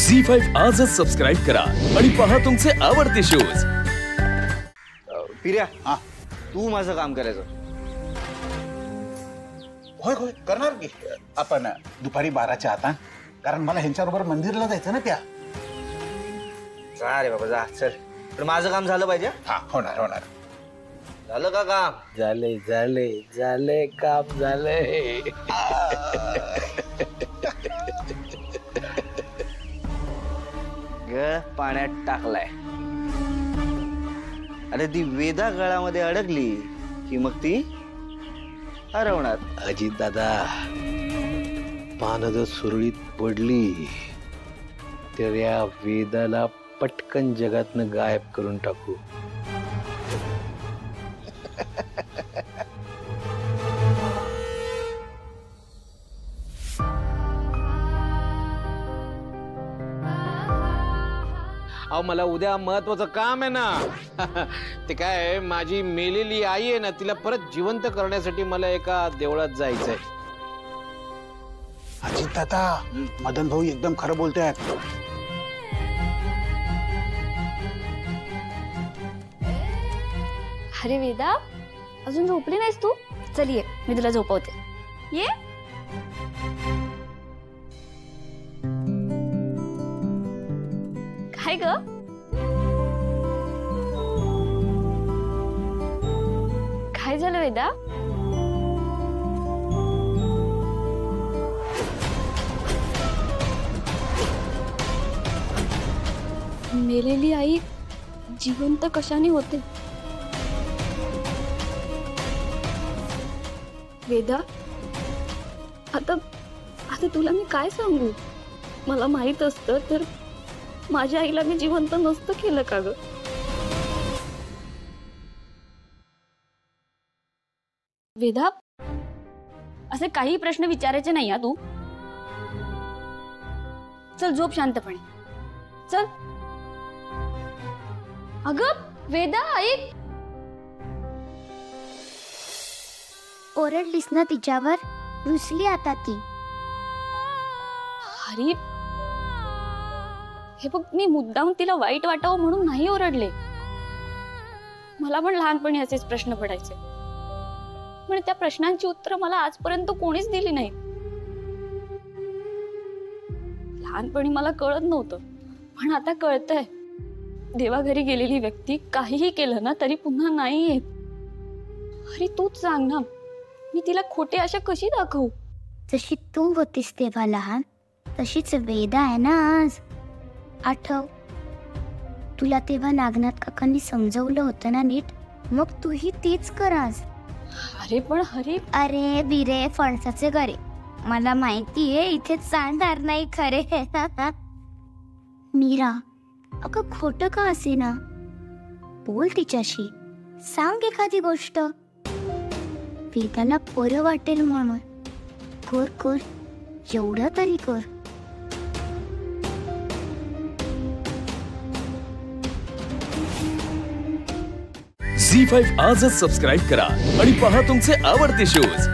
झी5 आजच सबस्क्राइब करा आणि पहा तुमचे आवडते शोज। पिर्या, तू माझं काम करायचं। होय होय करणार की आपण दुपारी 12च्या आता, कारण मला ह्यांच्याबरोबर मंदिरला जायचं ना त्या। जा रे बाबा जा, चल। पण माझं काम झालं पाहिजे। हा होणार होणार। झालं का काम? झाले झाले झाले काम झाले। गळ पाण्यात टाकलाय। अरे ती वेदा गळामध्ये अडकली की मग ती हरवणार। अजित दादा, पान जर सुरळीत पडली तर या वेदाला पटकन जगातनं गायब करून टाकू। अहो मला उद्या महत्वाचं काम आहे ना। ते काय, माझी मेलेली आई आहे ना, तिला परत जिवंत करण्यासाठी मला एका देवळात जायचंय। अजित दादा, मदन भाऊ एकदम खरं बोलतायत। अरे वेदा, अजून झोपली नाहीस तू? चल ये, मी तुला झोपवते। ये काय ग? काय झालं वेदा? मेलेली आई जिवंत कशाने होते? वेदा, आता तुला मी काय सांगू? मला माहित असतं तर माझ्या आईला मी जिवंत नसतं केलं का ग? वेदा, असे काही प्रश्न विचारायचे नाही तू। चल झोप शांतपणे, चल। अगं वेदा, ऐक। ओरडलीस ना तिच्यावर? रुसली आता ती। अरे हे बघ, मी मुद्दाम तिला वाईट वाटावं म्हणून नाही ओरडले। मला पण लहानपणी असेच प्रश्न पडायचे, पण त्या प्रश्नांची उत्तर मला आजपर्यंत कोणीच दिली नाही। लहानपणी मला कळत नव्हतं, पण आता कळतंय। देवाघरी गेलेली व्यक्ती काहीही केलं ना तरी पुन्हा नाही येत। अरे तूच सांग ना, मी तिला खोटे आशा कशी दाखवू? जशी तू होतीस तेव्हा लहान, तशीच वेदा आहे ना आज। आठव, तुला तेव्हा नागनाथ काकांनी समजवलं होतं ना नीट, मग तूही तीच कर आज। अरे पण हरी, अरे बिरे फणसाचे गरे, मला माहितीये इथे चालणार नाही खरे। मीरा, अगं खोटं का असेना, बोल तिच्याशी, सांग एखादी गोष्ट। वेदाला बरं वाटेल म्हणून कर कर, एवढं तरी कर। झी5 आजच सबस्क्राइब करा आणि पहा तुमचे आवडते शोज।